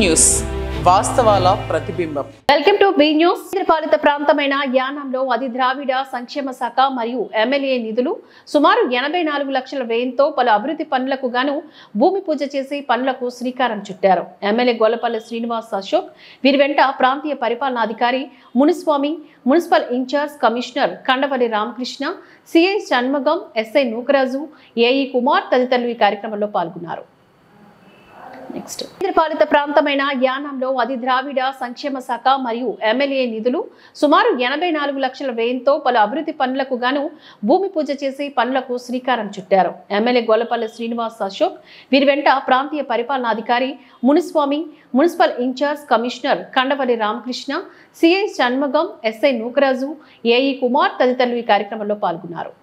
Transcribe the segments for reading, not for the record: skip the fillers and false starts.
News వాస్తవాల ప్రతిబింబం. Welcome to be news. పాలిత ప్రాంతమైన యానాంలో అతి ద్రావిడ సంక్షేమ శాఖ మరియు ఎమ్మెల్యే నిధులు సుమారు 84 లక్షల వ్యయంతో పలు అభివృద్ధి పనులకు గాను భూమి పూజ చేసి పనులకు శ్రీకారం చుట్టారు. ఎమ్మెల్యే గోలపల్లి శ్రీనివాస్ అశోక్, వీరి వెంట ప్రాంతీయ పరిపాలనాధికారి Muniswamy, municipal in charge commissioner Kandavalli Ramakrishna, CI Shanmugam, SI Nookaraju, AE Kumar తదితరులు ఈ కార్యక్రమంలో పాల్గొన్నారు. పాలిత ప్రాంతమైన యానాంలో అతి ద్రావిడ సంక్షేమ శాఖ మరియు ఎమ్మెల్యే నిధులు సుమారు 84 లక్షల వ్యయంతో పలు అభివృద్ధి పనులకు గాను భూమి పూజ చేసి పనులకు శ్రీకారం చుట్టారు. ఎమ్మెల్యే గోలపల్లి శ్రీనివాస్ అశోక్, వీరి వెంట ప్రాంతీయ పరిపాలనాధికారి Muniswamy, municipal in charge commissioner Kandavalli Ramakrishna, CI Shanmugam, SI Nookaraju, AE Kumar తదితరులు ఈ కార్యక్రమంలో పాల్గొన్నారు.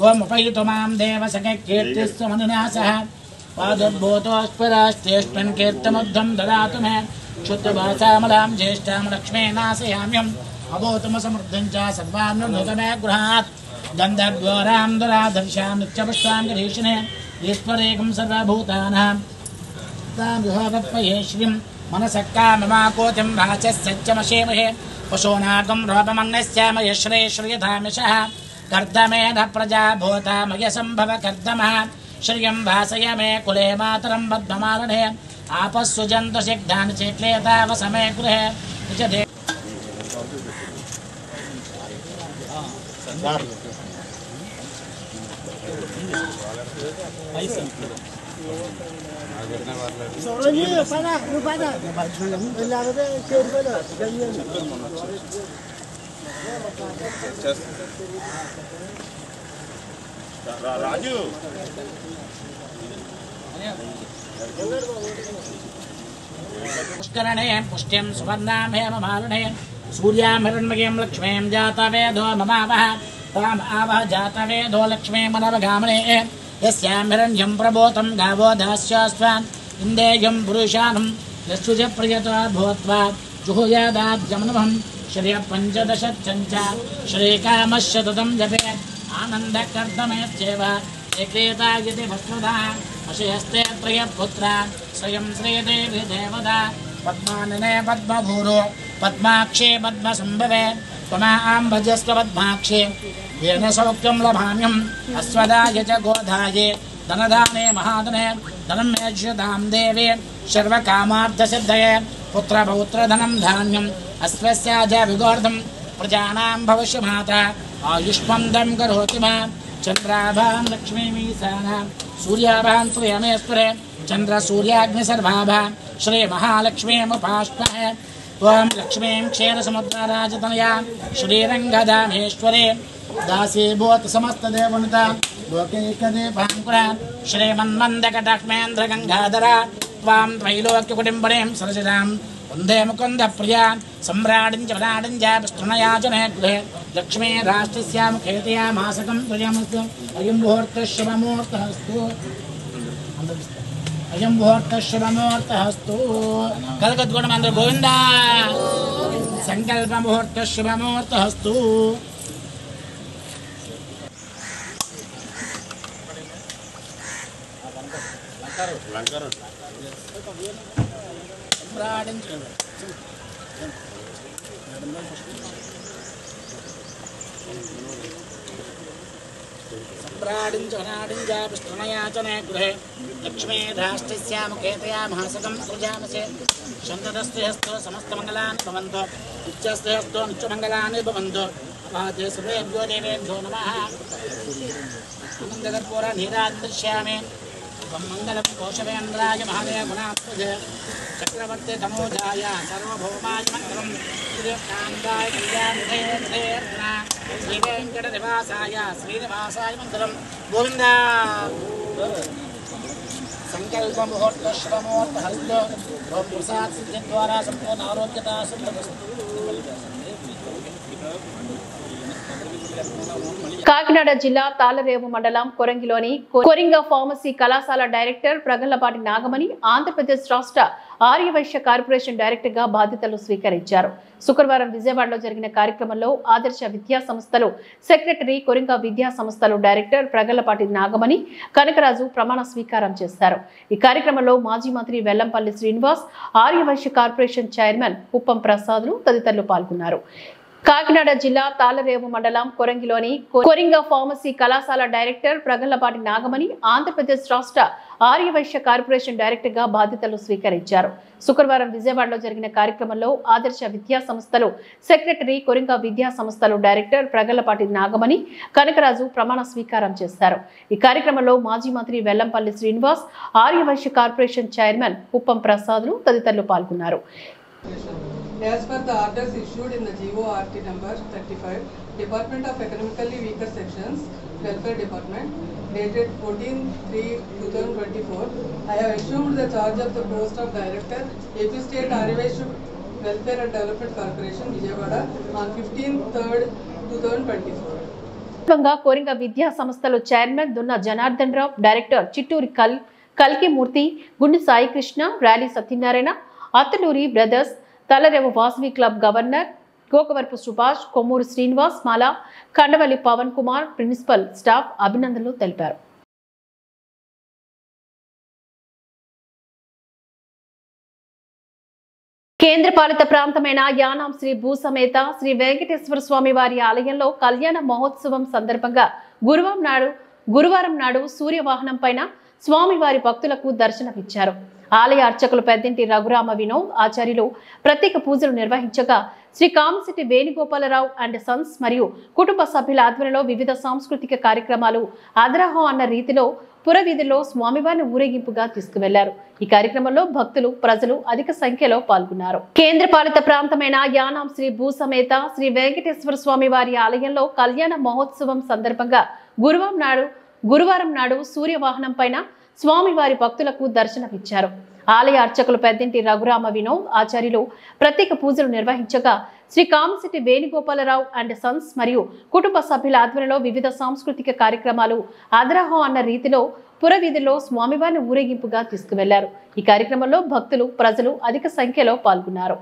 ओम उपयुतो मां देवसखे कीर्तिस्तु मनुनासः पादोद्भूतोऽस्परास्तेऽस्मिन् कीर्तमुग्धं ददातु मे क्षुद्रभासामलां ज्येष्ठां लक्ष्मे नाशयाम्यम् अभूतमसमृद्धं च सर्वान्नुतमे गृहात् गन्धर्वोरां दुराधर्षां नित्यपुष्पां गिरीशिने ईश्वरेकं सर्वभूतानां तां विभवत्पये श्रीं मनसः काममाकोतिं भाचस्सत्यमशेमहे पशूनाकं रोपमग्नस्यामय श्रेयश्रियधामिषः कर्दमेन प्रजा भूता मय संभव कर्दमः श्रियं भासय मे कुले मातरं बद्धमालने आपस्सु जन्तु सिग्धान् चेक्लेतावसमे गृहे निजदे राजू पुष्करणे पुष्ट्यं सुवर्णां हेममालिने सूर्यां हिरण्मयीं लक्ष्मीं जातवेदो ममावः ताम् आवह जातवेदो लक्ष्मीं मनवगामने यस्यां हिरण्यं प्रबोधं गावो दास्यास्त्वान् इन्देयं पुरुषानं यस्सुजप्रियता भूत्वा जुहुयादाद्यमनमहं श्रियपञ्चदशच्चञ्च श्रीकामशततं जपेत् आनन्दकर्दमेत्येव एकेता यदि भस्मदा अशयस्ते त्रयपुत्रा स्वयं श्रीदेवी देवता पद्मानने पद्मभूरो पद्माक्षे पद्मसम्भवे त्वमां भजस्व पद्माक्षे येन सौख्यं लभाम्यम् अस्वदाय च गोधाये धनदाने महाधने धनं मेष्यतां देवे सर्वकामार्थसिद्धये पुत्रपौत्रधनं धान्यम् अस्वस्याज विगोर्धं प्रजानां भविष्यमाता आयुष्मन्दं करोति मां चन्द्राभां लक्ष्मीमीशानां सूर्याभां श्रियमेश्वरे चन्द्रसूर्याग्निसर्वाभां श्रीमहालक्ष्मीमुपास्महे त्वां लक्ष्मीं क्षीरसमुद्रराजतनयां श्रीरङ्गधामेश्वरे दासीभूत समस्तदेवनुता लोकैकदीपाङ्कुरां श्रीमन्मन्दकटाक्ष्मेन्द्रगङ्गाधरा त्वां त्रैलोक्यकुटिम्बरीं सरसिजां वन्दे मुकुन्द प्रिया सम्राडिं च वराडिं च विष्णुनया च मे गृहे लक्ष्मी राष्ट्रस्यां खेतया मासकं प्रजमस्तु अयं मुहूर्तः शुभमुहूर्तःस्तु अयं मुहूर्तः शुभमुहूर्तःस्तु कलकद्गुणमन्त्र गोविन्द संकल्पमुहूर्तः शुभमुहूर्तःस्तु गृहे लक्ष्मी धाष्टस्यां केतया महासकं सृजामसे शन्तदस्तेऽस्तु समस्तमङ्गलानि भवन्तु नित्यस्तेऽस्तु नित्यमङ्गलानि भवन्तु अपाते सर्वेभ्यो देवेभ्यो नमः आनन्दकर्पूर नीरादृश्यामि मङ्गलं कोशवेन्द्राय महादेव गुणात्मजे चक्रवर्ती तमोजाय सर्वभौमाय मङ्गलं श्रीकान्ताय कल्याणेर्ना श्रीवेङ्कटनिवासाय श्रीनिवासाय मङ्गलं गोविन्द संकल्पमुहूर्तः शुभमुहूर्तःस्तु ओम प्रसाद सिद्धिद्वारा सम्पूर्ण आरोग्यता सिद्धिरस्तु కాకినాడ జిల్లా తాళరేవు మండలం కొరంగిలోని కొరింగ ఫార్మసీ కళాశాల డైరెక్టర్ ప్రగల్లపాటి నాగమణి ఆంధ్రప్రదేశ్ రాష్ట్ర ఆర్యవైశ్య కార్పొరేషన్ డైరెక్టర్ గా బాధ్యతలు స్వీకరించారు. శుక్రవారం విజయవాడలో జరిగిన కార్యక్రమంలో ఆదర్శ విద్యా సంస్థలు సెక్రటరీ, కొరింగ విద్యా సంస్థలు డైరెక్టర్ ప్రగల్లపాటి నాగమణి కనకరాజు ప్రమాణ స్వీకారం చేశారు. ఈ కార్యక్రమంలో మాజీ మంత్రి వెల్లంపల్లి శ్రీనివాస్, ఆర్యవైశ్య కార్పొరేషన్ చైర్మన్ కుప్పం ప్రసాద్లు తదితరులు పాల్గొన్నారు. కాకినాడ జిల్లా తాళరేవు మండలం కొరంగిలోని కొరింగ ఫార్మసీ కళాశాల డైరెక్టర్ ప్రగల్లపాటి నాగమణి ఆంధ్రప్రదేశ్ రాష్ట్ర ఆర్యవైశ్య కార్పొరేషన్ డైరెక్టర్ గా బాధ్యతలు స్వీకరించారు. శుక్రవారం విజయవాడలో జరిగిన కార్యక్రమంలో ఆదర్శ విద్యా సంస్థలు సెక్రటరీ, కొరింగ విద్యా సంస్థలు డైరెక్టర్ ప్రగల్లపాటి నాగమణి కనకరాజు ప్రమాణ స్వీకారం చేశారు. ఈ కార్యక్రమంలో మాజీ మంత్రి వెల్లంపల్లి శ్రీనివాస్, ఆర్యవైశ్య కార్పొరేషన్ చైర్మన్ కుప్పం ప్రసాద్లు తదితరులు పాల్గొన్నారు. As per the orders issued in the GORT number 35, Department of Economically Weaker Sections, Welfare Department, dated 14/3/2024, I have assumed the charge of the post of Director, AP State Ariveshwar Welfare and Development Corporation, Vijayawada, on 15/3/2024. Coringa విద్యా సంస్థలు chairman Dunna Janardhan Rao, director Chitturi Kalkimurthy, Gundi Saikrishna, Ryali Satyanarayana, Attaluri brothers, Talarevu Vasavi club governor Gokavarapu Subhash, Kommuru Srinivas, Mala, Kandavalli Pavan Kumar, principal staff అభినందనలు తెలిపారు. కేంద్రపాలిత ప్రాంతమైన యానాం శ్రీ భూసమేత శ్రీ వెంకటేశ్వర స్వామి వారి ఆలయంలో కళ్యాణ మహోత్సవం సందర్భంగా గురువారం నాడు సూర్యవాహనం పైన స్వామివారి భక్తులకు దర్శనమిచ్చారు. ఆలయ అర్చకులు పెద్దింటి రఘురామ వినోద్ ఆచార్యులు ప్రత్యేక పూజలు నిర్వహించగా శ్రీ కామిశెట్టి వేణుగోపాలరావు అండ్ సన్స్ మరియు కుటుంబ సభ్యుల ఆధ్వర్యంలో వివిధ సాంస్కృతిక కార్యక్రమాలు ఆదరాహం అన్న రీతిలో పురవీధిలో స్వామివారిని ఊరేగింపుగా తీసుకువెళ్లారు. ఈ కార్యక్రమంలో భక్తులు, ప్రజలు అధిక సంఖ్యలో పాల్గొన్నారు. కేంద్రపాలిత ప్రాంతమైన యానాం శ్రీ భూసమేత శ్రీ వెంకటేశ్వర స్వామి వారి ఆలయంలో కళ్యాణ మహోత్సవం సందర్భంగా గురువారం నాడు సూర్యవాహనం పైన స్వామివారి భక్తులకు దర్శనమిచ్చారు. ఆలయ అర్చకులు పెద్దింటి రఘురామ వినోద్ ఆచార్యులు ప్రత్యేక పూజలు నిర్వహించగా శ్రీ కామిశెట్టి వేణుగోపాలరావు అండ్ సన్స్ మరియు కుటుంబ సభ్యుల ఆధ్వర్యంలో వివిధ సాంస్కృతిక కార్యక్రమాలు ఆదరాహం అన్న రీతిలో పురవీధిలో స్వామివారిని ఊరేగింపుగా తీసుకువెళ్లారు. ఈ కార్యక్రమంలో భక్తులు, ప్రజలు అధిక సంఖ్యలో పాల్గొన్నారు.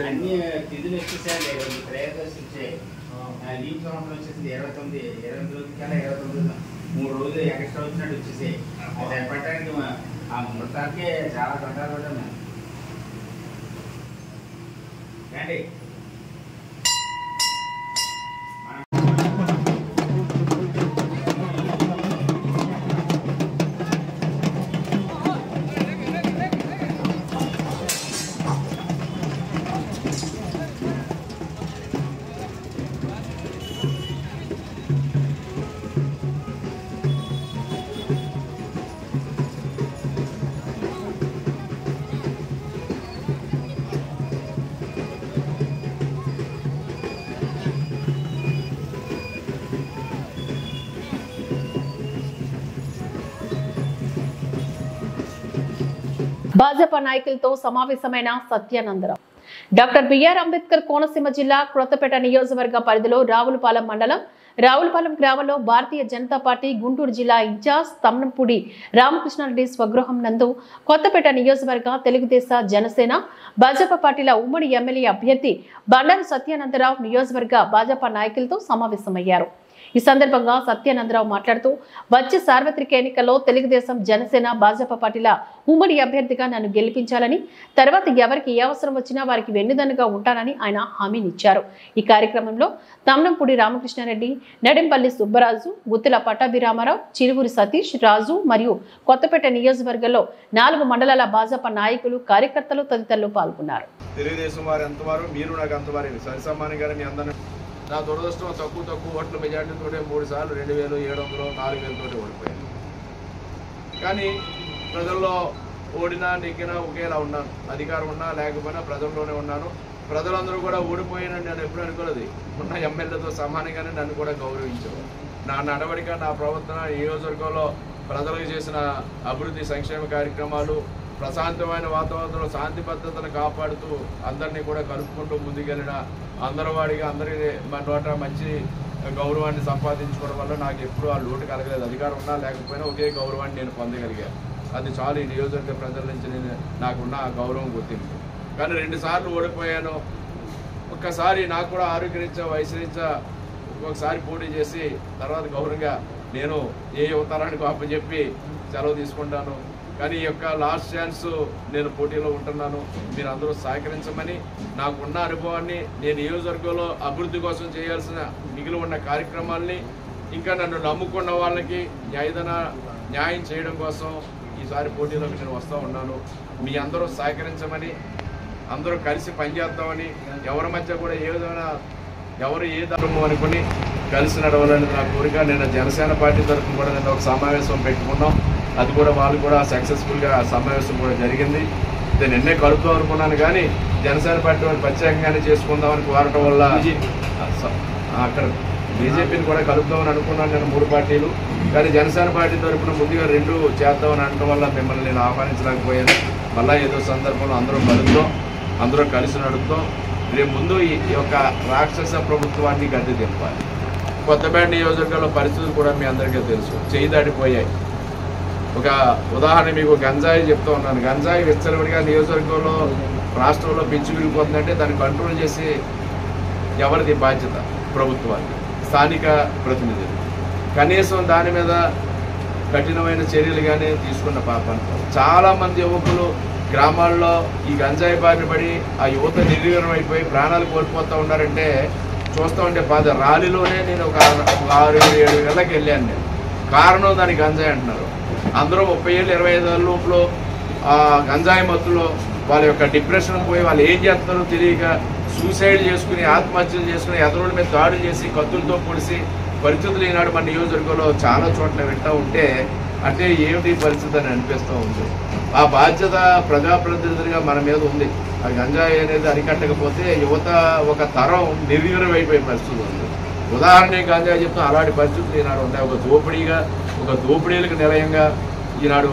అన్ని తిథులు వచ్చేసాయండి. త్రయోదశి వచ్చాయి, లీప్ సంవత్సరం వచ్చేసింది 29 కల్లా 29 3 రోజులు ఎక్స్ట్రా వచ్చినట్టు వచ్చేసాయి. అది చెప్పడానికి ఆ ముహూర్తానికి చాలా కంగారు పడ్డాను అండి. భాజపా నాయకులతో సమావేశమైన సత్యానందరావు. డాక్టర్ బిఆర్ అంబేద్కర్ కోనసీమ జిల్లా క్రొత్తపేట నియోజకవర్గ పరిధిలో రావులపాలెం మండలం రావులపాలెం గ్రామంలో భారతీయ జనతా పార్టీ గుంటూరు జిల్లా ఇన్ఛార్జ్ తమ్నంపూడి రామకృష్ణారెడ్డి స్వగృహం నందు కొత్తపేట నియోజకవర్గ తెలుగుదేశ జనసేన భాజపా పార్టీల ఉమ్మడి ఎమ్మెల్యే అభ్యర్థి బండారు సత్యానందరావు నియోజకవర్గ భాజపా నాయకులతో సమావేశమయ్యారు. ఈ సందర్భంగా సత్యానందరావు మాట్లాడుతూ వచ్చే సార్వత్రిక ఎన్నికల్లో తెలుగుదేశం జనసేన భాజపా పార్టీల ఉమ్మడి అభ్యర్థిగా నన్ను గెలిపించాలని, తర్వాత ఎవరికి ఏ అవసరం వచ్చినా వారికి వెన్నుదన్నుగా ఉంటానని ఆయన హామీనిచ్చారు. ఈ కార్యక్రమంలో తమ్నంపూడి రామకృష్ణారెడ్డి, నడింపల్లి సుబ్బరాజు, గుత్తుల పట్టాభిరామారావు, చిరువురి సతీష్, రాజు మరియు కొత్తపేట నియోజకవర్గంలో 4 మండలాల భాజపా నాయకులు, కార్యకర్తలు తదితరులు పాల్గొన్నారు. తెలుగుదేశం వారు ఎంతవారు, మీరు నాకు అంతవారు సరిసమానంగానే మీ అందరినీ. నా దురదృష్టం తక్కువ ఓట్ల మెజార్టీతో 3 సార్లు 2700, 4000 ఓడిపోయాను. కానీ ప్రజల్లో ఓడినా నెగ్గినా ఒకేలా ఉన్నాను. అధికారం ఉన్నా లేకపోయినా ప్రజల్లోనే ఉన్నాను. ప్రజలందరూ కూడా ఓడిపోయానని నేను ఎప్పుడు అనుకోలేదు. ఉన్న ఎమ్మెల్యేతో సమానంగానే నన్ను కూడా గౌరవించారు. నా నడవడిక, నా ప్రవర్తన, నియోజకవర్గంలో ప్రజలకు చేసిన అభివృద్ధి సంక్షేమ కార్యక్రమాలు, ప్రశాంతమైన వాతావరణంలో శాంతి భద్రతను కాపాడుతూ అందరినీ కూడా కలుపుకుంటూ ముందుకెళ్ళిన అందరివాడిగా అందరి నోట మంచి గౌరవాన్ని సంపాదించుకోవడం వల్ల నాకు ఎప్పుడూ ఆ లోటు కలగలేదు. అధికారం ఉన్నా లేకపోయినా ఒకే గౌరవాన్ని నేను పొందగలిగాను. అది చాలు. ఈ నియోజకవర్గ ప్రజల నుంచి నాకున్న గౌరవం గుర్తింపు. కానీ 2 సార్లు ఓడిపోయాను. ఒక్కసారి నాకు కూడా ఆరోగ్యరీత్యా వయసురీత్యా ఒక్కొక్కసారి పోటీ చేసి తర్వాత గౌరవంగా నేను ఏ యువతరానికి అప్పచెప్పి సెలవు తీసుకుంటాను. కానీ ఈ యొక్క లాస్ట్ ఛాన్స్ నేను పోటీలో ఉంటున్నాను. మీరు అందరూ సహకరించమని, నాకున్న అనుభవాన్ని, నేను నియోజకవర్గంలో అభివృద్ధి కోసం చేయాల్సిన మిగిలి ఉన్న కార్యక్రమాల్ని, ఇంకా నన్ను నమ్ముకున్న వాళ్ళకి న్యాయం చేయడం కోసం ఈసారి పోటీలోకి నేను వస్తూ ఉన్నాను. మీ అందరూ సహకరించమని, అందరూ కలిసి పనిచేద్దామని, ఎవరి మధ్య కూడా ఏ విధమైన ఎవరు ఏ ధర్మం అనుకుని కలిసి నడవాలని నా కోరిక. నేను జనసేన పార్టీ తరఫున కూడా నేను ఒక సమావేశం పెట్టుకున్నాం. అది కూడా వాళ్ళు కూడా సక్సెస్ఫుల్గా సమావేశం కూడా జరిగింది. నేను నిన్నే కలుపుదాం అనుకున్నాను, కానీ జనసేన పార్టీ వాళ్ళు ప్రత్యేకంగానే చేసుకుందామని కోరటం వల్ల అక్కడ బీజేపీని కూడా కలుపుదామని అనుకున్నాను నేను 3 పార్టీలు. కానీ జనసేన పార్టీ తరఫున ముందుగా 2 చేద్దామని అనడం వల్ల మిమ్మల్ని నేను ఆహ్వానించలేకపోయాను. మళ్ళీ ఏదో సందర్భంలో అందరూ కలుద్దాం, అందరూ కలిసి నడుపుతాం. రేపు ముందు ఈ యొక్క రాక్షస ప్రభుత్వాన్ని గద్దె దింపాలి. కొత్తపేట నియోజకవర్గంలో పరిస్థితులు కూడా మీ అందరికీ తెలుసు, చేయి దాటిపోయాయి. ఒక ఉదాహరణ మీకు గంజాయి చెప్తూ ఉన్నాను. గంజాయి విచ్చలవిడిగా నియోజకవర్గంలో రాష్ట్రంలో పెంచి విరిగిపోతుందంటే దాన్ని కంట్రోల్ చేసి ఎవరిది బాధ్యత? ప్రభుత్వాన్ని, స్థానిక ప్రతినిధులు. కనీసం దాని మీద కఠినమైన చర్యలు కానీ తీసుకున్న పాపాన్ని చాలామంది యువకులు గ్రామాల్లో ఈ గంజాయి బారిన పడి ఆ యువత నిర్వీర్యం అయిపోయి ప్రాణాలు కోల్పోతూ ఉన్నారంటే చూస్తూ ఉంటే బాధ. ర్యాలీలోనే నేను ఒక 6-7 వేళ్ళకి వెళ్ళాను నేను. కారణం దానికి గంజాయి అంటున్నారు. అందరూ 30 ఏళ్ళు 25 ఏళ్ళ లోపల గంజాయి మత్తులో వాళ్ళ యొక్క డిప్రెషన్ పోయి వాళ్ళు ఏం చేస్తారో తెలియక సూసైడ్ చేసుకుని, ఆత్మహత్యలు చేసుకుని, ఎదరోళ్ళ మీద దాడులు చేసి, కత్తులతో పొడిసి పరిస్థితులు ఈనాడు మన నియోజకవర్గంలో చాలా చోట్ల వింటూ ఉంటే అంటే ఏమిటి పరిస్థితి అని అనిపిస్తూ ఉంది. ఆ బాధ్యత ప్రజాప్రతినిధులుగా మన మీద ఉంది. ఆ గంజాయి అనేది అరికట్టకపోతే యువత ఒక తరం నిర్వీర్యం అయిపోయే పరిస్థితి ఉంది. ఉదాహరణ గంజాయి చెప్తాం, అలాంటి పరిస్థితులు ఈనాడు ఉంటాయి. ఒక దోపిడీలకు నిలయంగా ఈనాడు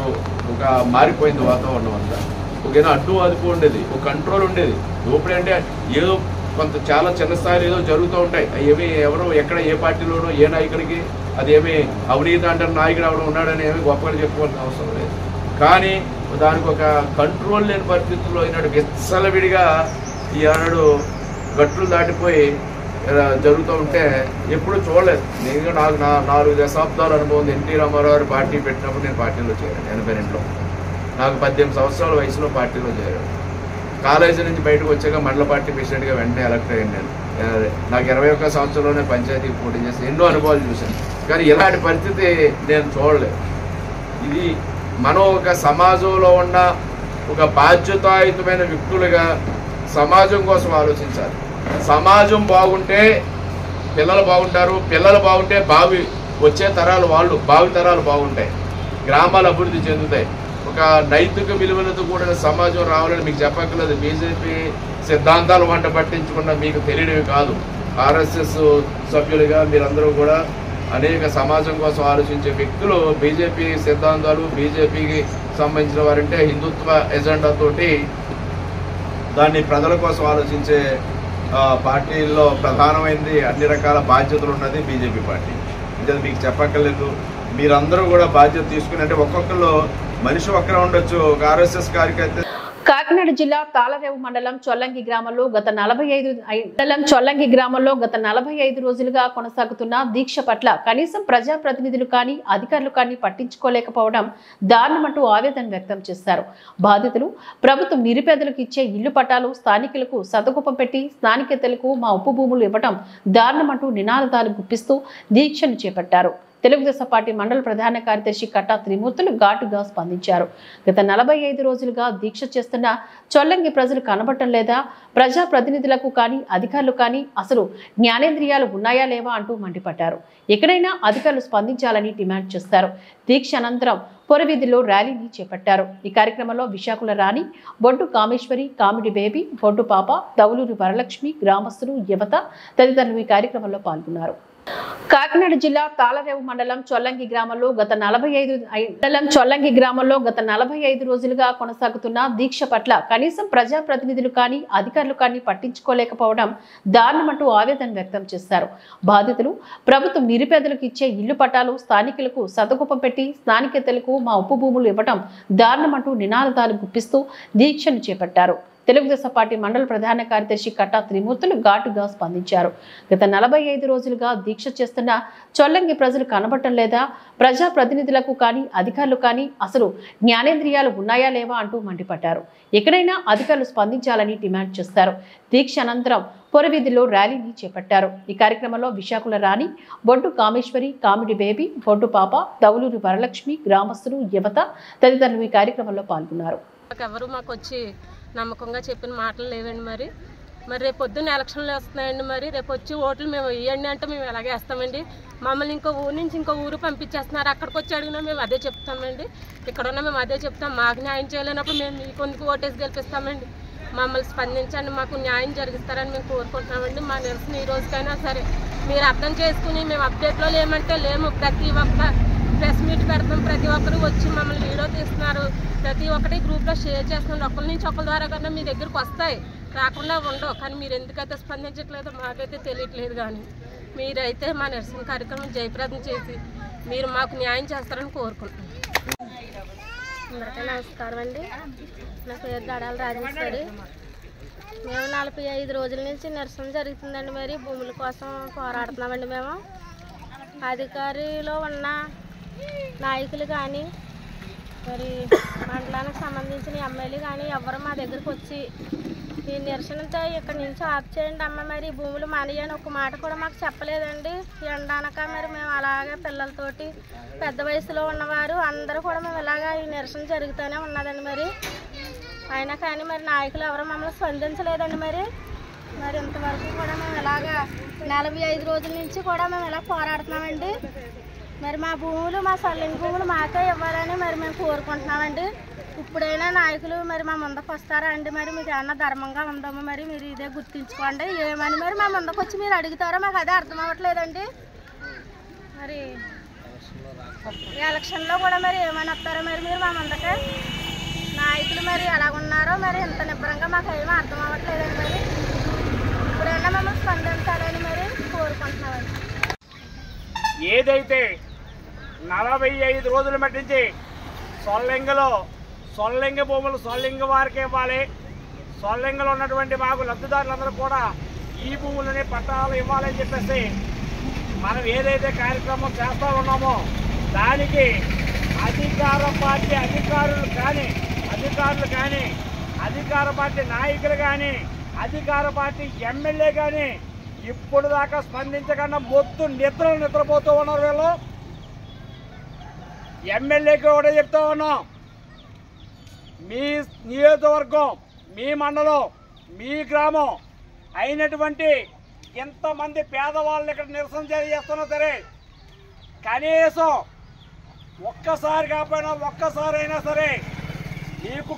ఒక మారిపోయింది వాతావరణం అంతా. ఒకైనా అడ్డు అదుపు ఉండేది, ఒక కంట్రోల్ ఉండేది. దోపిడీ అంటే ఏదో కొంత చాలా చిన్న స్థాయిలో ఏదో జరుగుతూ ఉంటాయి. ఏమీ ఎవరో ఎక్కడ ఏ పార్టీలోనో ఏ నాయకుడికి అదేమీ అవినీతి అంటే నాయకుడు ఎవడో ఉన్నాడని ఏమీ గొప్పగా చెప్పుకోవాల్సిన అవసరం లేదు. కానీ దానికి ఒక కంట్రోల్ లేని పరిస్థితుల్లో ఈనాడు విచ్చలవిడిగా ఈనాడు గట్లు దాటిపోయి జరుగుతూ ఉంటే ఎప్పుడు చూడలేదు. నేను నాకు 4 దశాబ్దాల అనుభవం. ఎన్టీ రామారావు పార్టీ పెట్టినప్పుడు నేను పార్టీలో చేరాను 82లో. నాకు 18 సంవత్సరాల వయసులో పార్టీలో చేరాను. కాలేజీ నుంచి బయటకు వచ్చాక మండల పార్టీ ప్రెసిడెంట్గా వెంటనే ఎలక్ట్ అయ్యాను నేను. నాకు 21 సంవత్సరంలోనే పంచాయతీకి పోటీ చేసి ఎన్నో అనుభవాలు చూశాను. కానీ ఇలాంటి పరిస్థితి నేను చూడలేదు. ఇది మనం ఒక సమాజంలో ఉన్న ఒక బాధ్యతాయుతమైన వ్యక్తులుగా సమాజం కోసం ఆలోచించాలి. సమాజం బాగుంటే పిల్లలు బాగుంటారు, పిల్లలు బాగుంటే వచ్చే తరాలు భావి తరాలు బాగుంటాయి, గ్రామాలు అభివృద్ధి చెందుతాయి. ఒక నైతిక విలువలతో కూడిన సమాజం రావాలని మీకు చెప్పక్కర్లేదు. బీజేపీ సిద్ధాంతాలు వంట పట్టించుకున్న మీకు తెలియనివి కాదు. ఆర్ఎస్ఎస్ సభ్యులుగా మీరందరూ కూడా అనేక సమాజం కోసం ఆలోచించే వ్యక్తులు. బీజేపీ సిద్ధాంతాలు, బీజేపీకి సంబంధించిన వారంటే హిందుత్వ ఎజెండాతోటి దాన్ని ప్రజల కోసం ఆలోచించే పార్టీల్లో ప్రధానమైనది, అన్ని రకాల బాధ్యతలు ఉన్నది బీజేపీ పార్టీ. ఇది మీకు చెప్పక్కర్లేదు. మీరందరూ కూడా బాధ్యత తీసుకుని, అంటే ఒక్కొక్కరు మనిషి ఒక్కరే ఉండొచ్చు. ఒక ఆర్ఎస్ఎస్ కార్యకర్త. కాకినాడ జిల్లా తాళరేవు మండలం చొల్లంగి గ్రామంలో గత 45 రోజులుగా కొనసాగుతున్న దీక్ష పట్ల కనీసం ప్రజాప్రతినిధులు కానీ అధికారులు కానీ పట్టించుకోలేకపోవడం దారుణమంటూ ఆవేదన వ్యక్తం చేశారు. బాధితులు ప్రభుత్వం నిరుపేదలకు ఇచ్చే ఇళ్లు పట్టాలు స్థానికులకు సతకుపం పెట్టి స్థానికేతలకు మా ఉప్పు భూములు ఇవ్వడం దారుణమంటూ నినాదాలు గుప్పిస్తూ దీక్షను చేపట్టారు. తెలుగుదేశం పార్టీ మండల ప్రధాన కార్యదర్శి కట్టా త్రిమూర్తులు ఘాటుగా స్పందించారు. గత 45 రోజులుగా దీక్ష చేస్తున్న చొల్లంగి ప్రజలు కనబడటం లేదా, ప్రజాప్రతినిధులకు కానీ అధికారులు కానీ అసలు జ్ఞానేంద్రియాలు ఉన్నాయా లేవా అంటూ మండిపడ్డారు. ఎక్కడైనా అధికారులు స్పందించాలని డిమాండ్ చేశారు. దీక్ష అనంతరం పొరవీధిలో ర్యాలీని చేపట్టారు. ఈ కార్యక్రమంలో విశాఖల రాణి, బొడ్డు కామేశ్వరి, కామెడీ బేబీ, బొడ్డు పాప, దౌలూరి వరలక్ష్మి, గ్రామస్తులు, యువత తదితరులు ఈ కార్యక్రమంలో పాల్గొన్నారు. కాకినాడ జిల్లా తాళరేవు మండలం చొల్లంగి గ్రామంలో గత 45 రోజులుగా కొనసాగుతున్న దీక్ష పట్ల కనీసం ప్రజాప్రతినిధులు కానీ అధికారులు కానీ పట్టించుకోలేకపోవడం దారుణమంటూ ఆవేదన వ్యక్తం చేశారు. బాధితులు ప్రభుత్వం నిరుపేదలకు ఇచ్చే ఇళ్లు పట్టాలు స్థానికులకు సతకుపం పెట్టి స్థానికేతలకు మా ఉప్పు భూములు ఇవ్వడం దారుణమంటూ నినాదాలు గుప్పిస్తూ దీక్షను చేపట్టారు. తెలుగుదేశం పార్టీ మండల ప్రధాన కార్యదర్శి కట్టా త్రిమూర్తులు ఘాటుగా స్పందించారు. గత 45 రోజులుగా దీక్ష చేస్తున్న చొల్లంగి ప్రజలు కనబడటం లేదా, ప్రజాప్రతినిధులకు కానీ అధికారులు కానీ అసలు జ్ఞానేంద్రియాలు ఉన్నాయా లేవా అంటూ మండిపడ్డారు. ఎక్కడైనా అధికారులు స్పందించాలని డిమాండ్ చేశారు. దీక్ష అనంతరం పొరవీధిలో ర్యాలీని చేపట్టారు. ఈ కార్యక్రమంలో విశాఖల రాణి, బొడ్డు కామేశ్వరి, కామెడీ బేబీ, బొడ్డు పాప, దౌలూరి వరలక్ష్మి, గ్రామస్తులు, యువత తదితరులు ఈ కార్యక్రమంలో పాల్గొన్నారు. నమ్మకంగా చెప్పిన మాటలు లేవండి. మరి రేపు పొద్దున్న ఎలక్షన్లు వస్తున్నాయండి. మరి రేపు వచ్చి ఓట్లు మేము వేయండి అంటే మేము ఎలాగే వేస్తామండి. మమ్మల్ని ఇంకో ఊరు నుంచి ఇంకో ఊరు పంపించేస్తున్నారు. అక్కడికి వచ్చి అడిగినా మేము అదే చెప్తామండి. ఇక్కడున్నా మేము అదే చెప్తాం. మాకు న్యాయం చేయలేనప్పుడు మేము మీకు ఎందుకు ఓటేసి గెలిపిస్తామండి. మమ్మల్ని స్పందించండి, మాకు న్యాయం జరిగిస్తారని మేము కోరుకుంటున్నామండి. మా నిరసన ఈ రోజుకైనా సరే మీరు అర్థం చేసుకుని, మేము అప్డేట్లో లేమంటే లేము. ప్రతి ఒక్క ప్రెస్ మీట్ పెడతాం, ప్రతి ఒక్కరు వచ్చి మమ్మల్ని వీడియో తీస్తున్నారు, ప్రతి ఒక్కటి గ్రూప్లో షేర్ చేస్తున్నారు. ఒకరి నుంచి ఒకరి ద్వారా కన్నా మీ దగ్గరకు వస్తాయి, రాకుండా ఉండవు. కానీ మీరు ఎందుకైతే స్పందించట్లేదో మాకైతే తెలియట్లేదు. కానీ మీరైతే మా నిరసన కార్యక్రమం జయప్రదం చేసి మీరు మాకు న్యాయం చేస్తారని కోరుకుంటున్నాం. అందరికీ నమస్కారం అండి. నా పేరు గడాల రాజేశ్వరి. మేము 45 రోజుల నుంచి నిరసన జరుగుతుందండి. మరి భూముల కోసం పోరాడుతున్నామండి. మేము అధికారిలో ఉన్న నాయకులు కానీ, మరి మండలానికి సంబంధించిన ఎమ్మెల్యే కానీ ఎవరు మా దగ్గరకు వచ్చి ఈ నిరసనతో ఇక్కడి నుంచి ఆఫ్ చేయండి అమ్మ, మరి భూములు మానేయని ఒక మాట కూడా మాకు చెప్పలేదండి. ఎండానక మరి మేము అలాగే పిల్లలతోటి పెద్ద వయసులో ఉన్నవారు అందరూ కూడా మేము ఇలాగా ఈ నిరసన జరుగుతూనే ఉన్నదండి. మరి అయినా కానీ మరి నాయకులు ఎవరు మమ్మల్ని స్పందించలేదండి. మరి ఇంతవరకు కూడా మేము ఇలాగా 45 రోజుల నుంచి కూడా మేము ఇలా పోరాడుతున్నామండి. మరి మా భూములు, మా సొల్లంగి భూములు మాకే ఇవ్వాలని మరి మేము కోరుకుంటున్నామండి. ఇప్పుడైనా నాయకులు మరి మా ముందుకు వస్తారా అండి? మరి మీకు ఏమన్నా ధర్మంగా ఉందామో మరి మీరు ఇదే గుర్తించుకోండి. ఏమని మరి మా ముందుకు వచ్చి మీరు అడుగుతారో మాకు అదే అర్థం అవ్వట్లేదండి. మరి ఎలక్షన్లో కూడా మరి ఏమని వస్తారో మరి మీరు మా ముందుకే నాయకులు మరి ఎలాగున్నారో మరి ఇంత నిబ్బరంగా మాకు ఏమీ అర్థం అవ్వట్లేదండి. మరి ఇప్పుడైనా మమ్మల్ని స్పందించాలని మరి కోరుకుంటున్నామండి. ఏదైతే 45 రోజుల మట్టించి సొల్లంగి భూములు సొల్లంగి వారికి ఇవ్వాలి, సొల్లింగలో ఉన్నటువంటి మాకు లబ్ధిదారులందరూ కూడా ఈ భూములని పట్టాలు ఇవ్వాలని చెప్పేసి మనం ఏదైతే కార్యక్రమం చేస్తూ ఉన్నామో దానికి అధికార పార్టీ అధికారులు కానీ అధికార పార్టీ నాయకులు కానీ అధికార పార్టీ ఎమ్మెల్యే కానీ ఇప్పుడు దాకా స్పందించకుండా మొత్తం నిద్రపోతూ ఉన్నారు వీళ్ళు. ఎమ్మెల్యేకి కూడా చెప్తా ఉన్నాం, మీ నియోజకవర్గం, మీ మండలం, మీ గ్రామం అయినటువంటి ఎంతమంది పేదవాళ్ళు ఇక్కడ నిరసన చేస్తున్నా సరే కనీసం ఒక్కసారి కాకపోయినా ఒక్కసారైనా సరే మీకు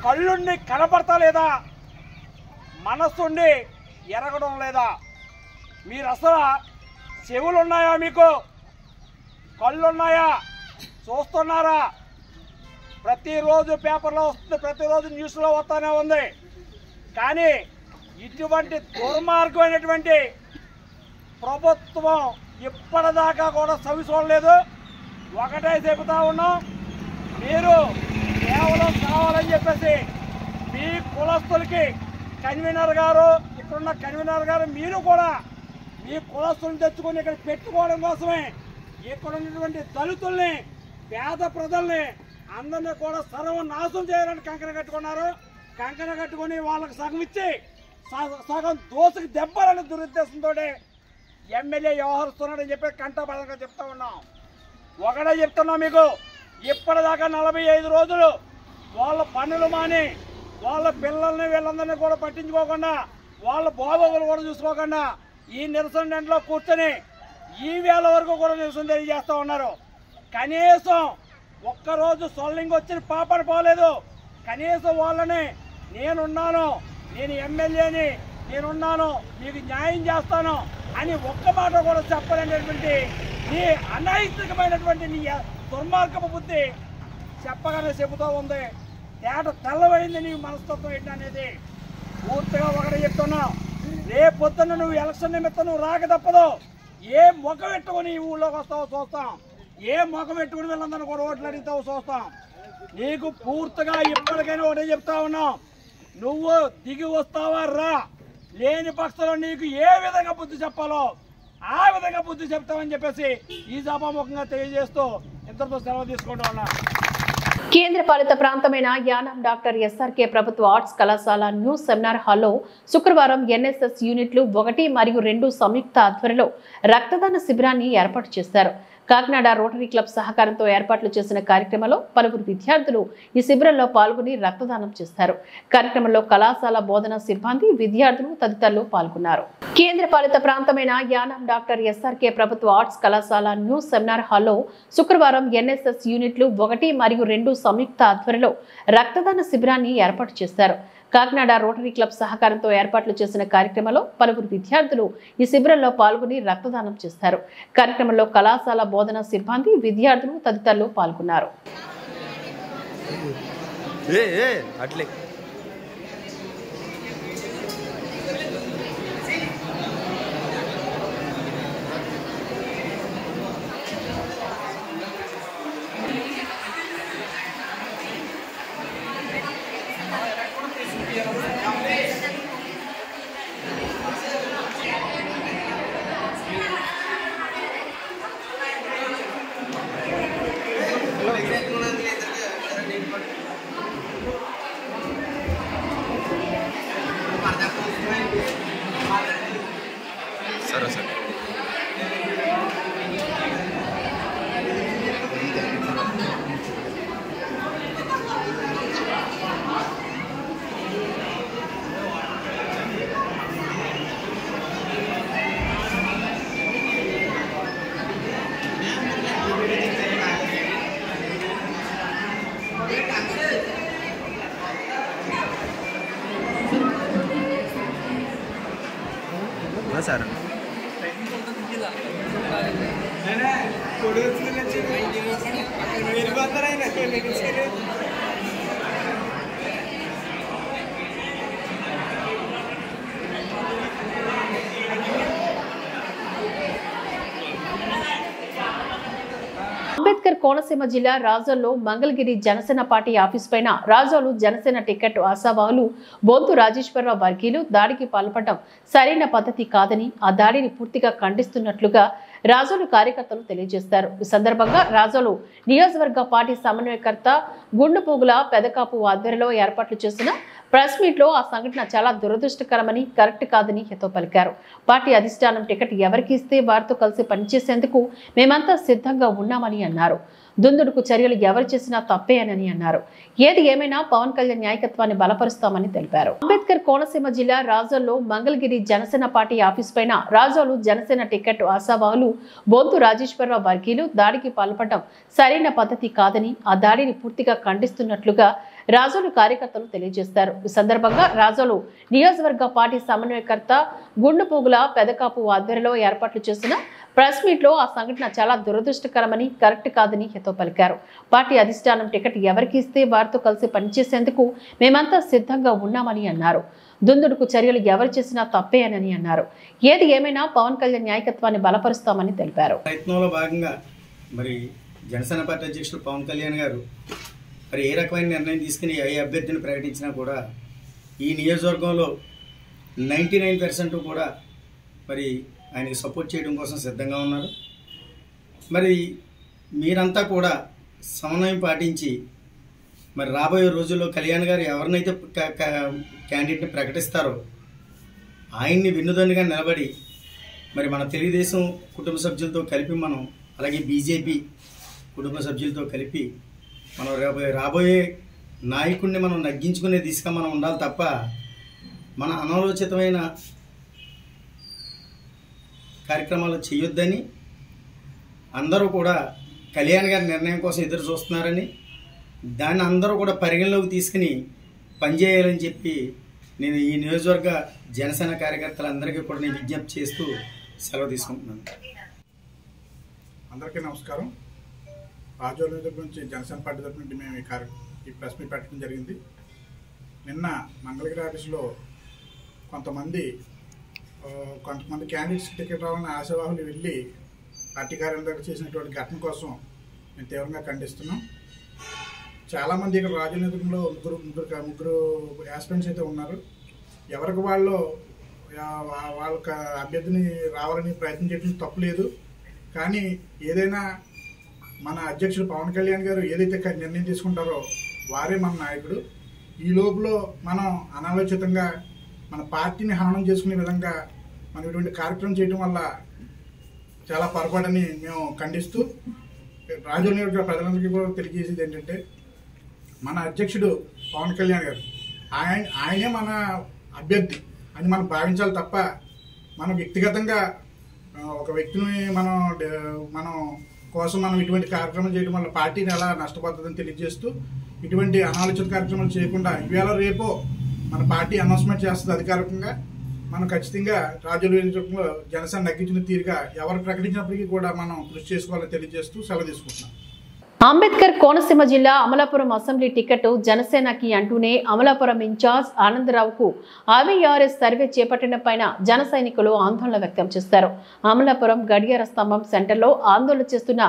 కళ్ళుండి కనపడతా లేదా, మనస్సుండి ఎరగడం లేదా? మీరు అసలు చెవులు ఉన్నాయా, మీకు కళ్ళున్నాయా, చూస్తున్నారా? ప్రతిరోజు పేపర్లో వస్తుంది, ప్రతిరోజు న్యూస్లో వస్తూనే ఉంది. కానీ ఇటువంటి దుర్మార్గమైనటువంటి ప్రభుత్వం ఇప్పటిదాకా కూడా సవి చూడలేదు. ఒకటే చెబుతా ఉన్నాం, మీరు కేవలం కావాలని చెప్పేసి మీ కులస్తులకి కన్వీనర్ గారు, ఇక్కడున్న కన్వీనర్ గారు మీరు కూడా మీ కులస్తులను తెచ్చుకొని ఇక్కడ పెట్టుకోవడం కోసమే ఇక్కడ ఉన్నటువంటి దళితుల్ని, పేద ప్రజల్ని అందరినీ కూడా సర్వనాశనం చేయాలని కంకణ కట్టుకున్నారు. కంకణ కట్టుకొని వాళ్ళకి సగం ఇచ్చి సగం దోసుకు దెబ్బలని దురుద్దేశంతో ఎమ్మెల్యే వ్యవహరిస్తున్నాడని చెప్పి కంటపడంగా చెప్తా ఉన్నాం. ఒకటే చెప్తున్నాం మీకు, ఇప్పటిదాకా 45 రోజులు వాళ్ళ పనులు మాని వాళ్ళ పిల్లల్ని వీళ్ళందరినీ కూడా పట్టించుకోకుండా వాళ్ళ బాగోగులు కూడా చూసుకోకుండా ఈ నిరసన ఎండలో కూర్చొని ఈ వేళ వరకు కూడా నిరసన తెలియజేస్తూ ఉన్నారు. కనీసం ఒక్కరోజు సొల్లింగ్ వచ్చిన పాపడ పోలేదు. కనీసం వాళ్ళని నేనున్నాను, నేను ఎమ్మెల్యేని, నేనున్నాను, మీకు న్యాయం చేస్తాను అని ఒక్క మాట కూడా చెప్పలేనటువంటి నీ అనైతికమైనటువంటి నీ దుర్మార్గపు బుద్ధి చెప్పగానే చెబుతూ ఉంది. తేట తెల్లబడింది నీ మనస్తత్వం ఏంటి అనేది. పూర్తిగా ఒకటే చెప్తున్నా, రేపు పొద్దున్న నువ్వు ఎలక్షన్ నిమిత్తం నువ్వు రాక తప్పదు. ఏ ముఖం పెట్టుకుని ఈ ఊళ్ళోకి వస్తావో చూస్తాం, ఏ ముఖం పెట్టుకుని వీళ్ళందరినీ కూడా ఓట్లు అడిగితావో చూస్తాం. నీకు పూర్తిగా ఇప్పటికైనా ఒకటే చెప్తా ఉన్నాం, నువ్వు దిగి వస్తావా రా, లేని పక్షంలో నీకు ఏ విధంగా బుద్ధి చెప్పాలో ఆ విధంగా బుద్ధి చెప్తామని చెప్పేసి ఈ సభాముఖంగా తెలియజేస్తూ ఇంతటితో సెలవు తీసుకుంటా ఉన్నా. కేంద్ర పాలిత ప్రాంతమైన యానాం డాక్టర్ ఎస్ఆర్కే ప్రభుత్వ ఆర్ట్స్ కళాశాల న్యూ సెమినార్ హాల్లో శుక్రవారం ఎన్ఎస్ఎస్ యూనిట్లు 1 మరియు 2 సంయుక్త ఆధ్వర్యంలో రక్తదాన శిబిరాన్ని ఏర్పాటు చేశారు. కాకినాడ రోటరీ క్లబ్ సహకారంతో ఏర్పాట్లు చేసిన కార్యక్రమంలో పలువురు విద్యార్థులు ఈ శిబిరంలో పాల్గొని రక్తదానం చేశారు. కార్యక్రమంలో కళాశాల బోధన సిబ్బంది, విద్యార్థులు తదితరులు పాల్గొన్నారు. కేంద్ర పాలిత ప్రాంతమైన యానాం డాక్టర్ ఎస్ఆర్కే ప్రభుత్వ ఆర్ట్స్ కళాశాల న్యూ సెమినార్ హాల్లో శుక్రవారం ఎన్ఎస్ఎస్ యూనిట్లు 1 మరియు 2 సంయుక్త ఆధ్వర్యంలో రక్తదాన శిబిరాన్ని ఏర్పాటు చేశారు. కాకినాడ రోటరీ క్లబ్ సహకారంతో ఏర్పాట్లు చేసిన కార్యక్రమంలో పలువురు విద్యార్థులు ఈ శిబిరంలో పాల్గొని రక్తదానం చేశారు. కార్యక్రమంలో కళాశాల బోధన సిబ్బంది, విద్యార్థులు తదితరులు పాల్గొన్నారు. సార్ అంబేద్కర్ కోనసీమ జిల్లా రాజోల్లో మంగళగిరి జనసేన పార్టీ ఆఫీస్ పైన రాజోలు జనసేన టికెట్ ఆశావాహులు బొంతు రాజేశ్వరరావు వర్గీయులు దాడికి పాల్పడటం సరైన పద్ధతి కాదని ఆ దాడిని పూర్తిగా ఖండిస్తున్నట్లుగా రాజోలు కార్యకర్తలు తెలియజేస్తారు. ఈ సందర్భంగా రాజోలు నియోజకవర్గ పార్టీ సమన్వయకర్త గుండుపోగుల పెదకాపు ఆధ్వర్యంలో ఏర్పాట్లు చేసిన ప్రెస్ మీట్ లో ఆ సంఘటన చాలా దురదృష్టకరమని కరెక్ట్ కాదని హితో పలికారు. పార్టీ అధిష్టానం టికెట్ ఎవరికి ఇస్తే వారితో కలిసి పనిచేసేందుకు మేమంతా సిద్ధంగా ఉన్నామని అన్నారు. దుందుడుకు చర్యలు ఎవరు చేసినా తప్పేనని అన్నారు. ఏది ఏమైనా పవన్ కళ్యాణ్ నాయకత్వాన్ని బలపరుస్తామని తెలిపారు. అంబేద్కర్ కోనసీమ జిల్లా రాజోల్లో మంగళగిరి జనసేన పార్టీ ఆఫీస్ పైన రాజోలు జనసేన టికెట్ ఆశావాహులు బొంతు రాజేశ్వరరావు వర్గీయులు దాడికి పాల్పడటం సరైన పద్ధతి కాదని ఆ దాడిని పూర్తిగా ఖండిస్తున్నట్లుగా రాజోలు కార్యకర్తలు తెలియజేస్తారు. ఈ సందర్భంగా రాజోలు నియోజకవర్గ పార్టీ సమన్వయకర్త గుండుపోగుల పెదకాపు ఆధ్వర్యంలో ఏర్పాట్లు చేసిన ప్రెస్ మీట్ లో ఆ సంఘటన చాలా దురదృష్టకరమని కరెక్ట్ కాదని హితో పలికారు. పార్టీ అధిష్టానం టికెట్ ఎవరికి ఇస్తే వారితో కలిసి పనిచేసేందుకు మేమంతా సిద్ధంగా ఉన్నామని అన్నారు. దుందుడుకు చర్యలు ఎవరు చేసినా తప్పేనని అన్నారు. ఏది ఏమైనా పవన్ కళ్యాణ్ నాయకత్వాన్ని బలపరుస్తామని తెలిపారు. ప్రయత్నంలో భాగంగా మరి జనసేన పార్టీ అధ్యక్షుడు పవన్ కళ్యాణ్ గారు మరి ఏ రకమైన నిర్ణయం తీసుకుని ఏ అభ్యర్థిని ప్రకటించినా కూడా ఈ నియోజకవర్గంలో 99% కూడా మరి ఆయనకి సపోర్ట్ చేయడం కోసం సిద్ధంగా ఉన్నారు. మరి మీరంతా కూడా సమన్వయం పాటించి మరి రాబోయే రోజుల్లో కళ్యాణ్ గారు ఎవరినైతే క్యాండిడేట్ని ప్రకటిస్తారో ఆయన్ని వెన్నుదన్నుగా నిలబడి మరి మన తెలుగుదేశం కుటుంబ సభ్యులతో కలిపి మనం అలాగే బీజేపీ కుటుంబ సభ్యులతో కలిపి మనం రాబోయే నాయకుడిని మనం నగ్గించుకునే దిశగా మనం ఉండాలి తప్ప మన అనాలోచితమైన కార్యక్రమాలు చేయొద్దని అందరూ కూడా కళ్యాణ్ గారి నిర్ణయం కోసం ఎదురు చూస్తున్నారని దాన్ని అందరూ కూడా పరిగణలోకి తీసుకుని పనిచేయాలని చెప్పి నేను ఈ నియోజకవర్గ జనసేన కార్యకర్తలందరికీ కూడా నేను విజ్ఞప్తి చేస్తూ సెలవు తీసుకుంటున్నాను. అందరికీ నమస్కారం. రాజోలు నియోజకవర్గం నుంచి జనసేన పార్టీ తరఫు నుండి మేము ఈ ప్రెస్ మీట్ పెట్టడం జరిగింది. నిన్న మంగళగిరి ఆఫీసులో కొంతమంది క్యాండిడేట్స్ టికెట్ రావాలని ఆశావాహులు వెళ్ళి పార్టీ కార్యాలయం దగ్గర చేసినటువంటి ఘటన కోసం మేము తీవ్రంగా ఖండిస్తున్నాం. చాలామంది ఇక్కడ రాజోలు నియోజకవర్గంలో ముగ్గురు యాస్పిరెంట్స్ అయితే ఉన్నారు. ఎవరికి వాళ్ళ అభ్యర్థిని రావాలని ప్రయత్నం చేయడం తప్పులేదు. కానీ ఏదైనా మన అధ్యక్షుడు పవన్ కళ్యాణ్ గారు ఏదైతే నిర్ణయం తీసుకుంటారో వారే మన నాయకుడు. ఈ లోపల మనం అనాలోచితంగా మన పార్టీని హననం చేసుకునే విధంగా మనం ఇటువంటి కార్యక్రమం చేయడం వల్ల చాలా పొరపాటని మేము ఖండిస్తూ రాజోలు నియోజకవర్గ ప్రజలందరికీ కూడా తెలియజేసేది ఏంటంటే మన అధ్యక్షుడు పవన్ కళ్యాణ్ గారు ఆయనే మన అభ్యర్థి అని మనం భావించాలి తప్ప మనం వ్యక్తిగతంగా ఒక వ్యక్తిని మనం కోసం మనం ఇటువంటి కార్యక్రమం చేయడం వల్ల పార్టీని ఎలా నష్టపోతుందని తెలియజేస్తూ ఇటువంటి అనాలోచిత కార్యక్రమాలు చేయకుండా ఇవాళ రేపో మన పార్టీ అనౌన్స్మెంట్ చేస్తుంది అధికారికంగా. మనం ఖచ్చితంగా రాజోలు నియోజకవర్గంలో జనసేన నగ్గించిన తీరుగా ఎవరు ప్రకటించినప్పటికీ కూడా మనం కృషి చేసుకోవాలని తెలియజేస్తూ సెలవు తీసుకుంటున్నాం. అంబేద్కర్ కోనసీమ జిల్లా అమలాపురం అసెంబ్లీ టికెట్ జనసేనకి అంటూనే అమలాపురం ఇన్ఛార్జ్ ఆనందరావుకు ఆర్ఎస్ సర్వే చేపట్టిన పైన జన సైనికులు ఆందోళన వ్యక్తం చేస్తారు. అమలాపురం గడియార స్తంభం సెంటర్లో ఆందోళన చేస్తున్న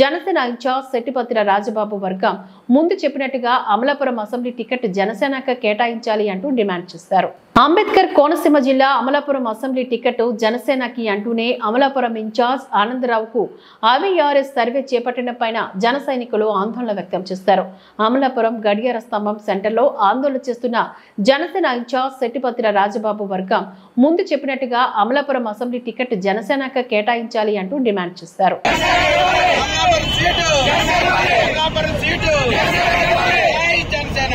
జనసేన ఇన్ఛార్జ్ శెట్టిపత్ర రాజబాబు వర్గం ముందు చెప్పినట్టుగా అమలాపురం అసెంబ్లీ టికెట్ జనసేనకు కేటాయించాలి అంటూ డిమాండ్ చేశారు. అంబేద్కర్ కోనసీమ జిల్లా అమలాపురం అసెంబ్లీ టికెట్ జనసేనకి అంటూనే అమలాపురం ఇన్ఛార్జ్ ఆనందరావుకు ఆర్ఎస్ సర్వే చేపట్టిన పైన జన సైనికులు ఆందోళన వ్యక్తం చేస్తారు. అమలాపురం గడియార స్తంభం సెంటర్లో ఆందోళన చేస్తున్న జనసేన ఇన్ఛార్జ్ శెట్టిపత్ర రాజబాబు వర్గం ముందు చెప్పినట్టుగా అమలాపురం అసెంబ్లీ టికెట్ జనసేనకు కేటాయించాలి అంటూ డిమాండ్ చేశారు. జనసేన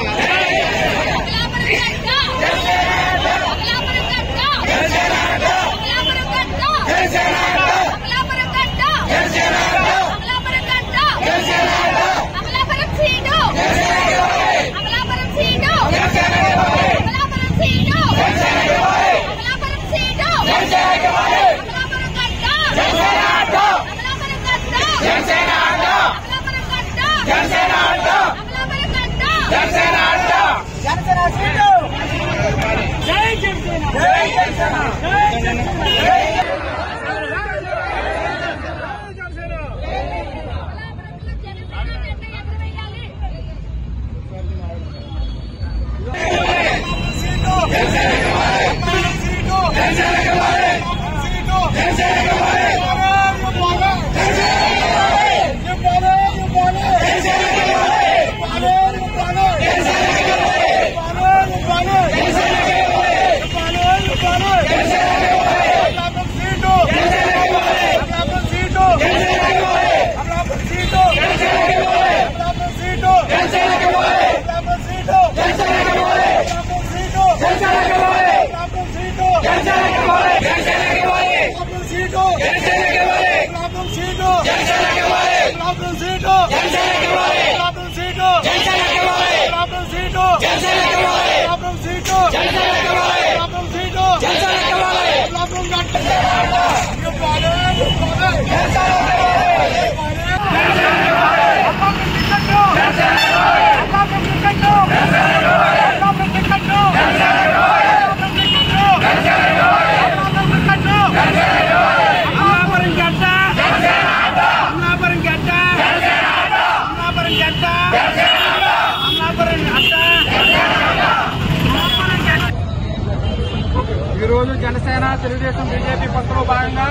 తెలుగుదేశం బీజేపీ పొత్తులో భాగంగా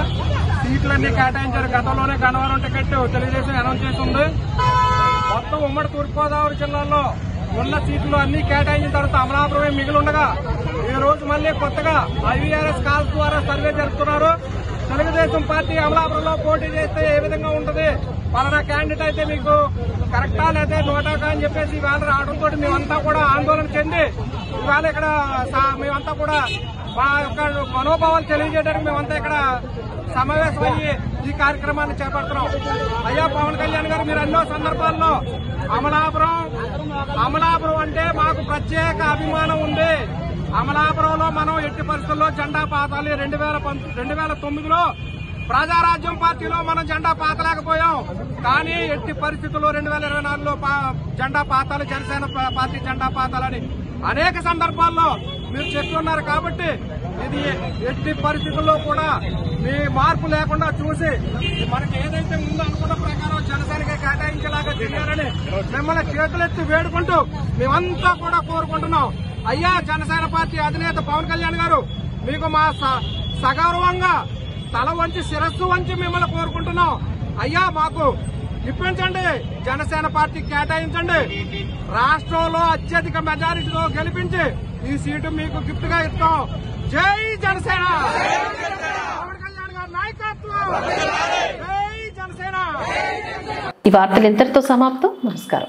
సీట్లన్నీ కేటాయించారు. గతంలోనే గన్నవరం టికెట్ తెలుగుదేశం అనౌన్స్ చేసింది. మొత్తం ఉమ్మడి తూర్పుగోదావరి జిల్లాలో ఉన్న సీట్లు అన్ని కేటాయించిన తర్వాత అమలాపురమే మిగిలి ఉండగా ఈ రోజు మళ్లీ కొత్తగా ఐవీఆర్ఎస్ కాల్స్ ద్వారా సర్వే జరుపుతున్నారు. తెలుగుదేశం పార్టీ అమలాపురంలో పోటీ చేస్తే ఏ విధంగా ఉంటది, పలానా క్యాండిడేట్ అయితే మీకు కరెక్టా లేదా నోటాకా అని చెప్పేసి ఇవాళ రావడంతో మేమంతా కూడా ఆందోళన చెంది ఇవాళ ఇక్కడ మేమంతా కూడా మా యొక్క మనోభావాలు తెలియజేయడానికి మేమంతా ఇక్కడ సమావేశమయ్యి ఈ కార్యక్రమాన్ని చేపడుతున్నాం. అయ్యా పవన్ కళ్యాణ్ గారు, మీరు ఎన్నో సందర్భాల్లో అమలాపురం అంటే మాకు ప్రత్యేక అభిమానం ఉంది. అమలాపురంలో మనం ఎట్టి పరిస్థితుల్లో జెండా పాతాలి. 2009లో ప్రజారాజ్యం పార్టీలో మనం జెండా పాతలేకపోయాం. కానీ ఎట్టి పరిస్థితుల్లో 2024లో జెండా పాతాలి, జనసేన పార్టీ జెండా పాతాలని అనేక సందర్భాల్లో మీరు చెప్తున్నారు. కాబట్టి ఇది ఎట్టి పరిస్థితుల్లో కూడా మీ మార్పు లేకుండా చూసి మనకి ఏదైతే ఉందో అనుకున్న ప్రకారం జనసేనకి కేటాయించేలాగా చేయాలని మిమ్మల్ని చేతులెత్తి వేడుకుంటూ మేమంతా కూడా కోరుకుంటున్నాం. అయ్యా జనసేన పార్టీ అధినేత పవన్ కళ్యాణ్ గారు, మీకు మా సగౌరవంగా తల వంచి శిరస్సు వంచి మిమ్మల్ని కోరుకుంటున్నాం. అయ్యా మాకు ఇప్పించండి, జనసేన పార్టీ కేటాయించండి. రాష్ట్రంలో అత్యధిక మెజారిటీతో గెలిపించి ఈ సీటు మీకు గిఫ్ట్ గా ఇస్తాం. జై జనసేన, పవన్ కళ్యాణ్ గారి నాయకత్వం, జై జనసేన. ఈ వార్తలు ఇంతటితో సమాప్తం. నమస్కారం.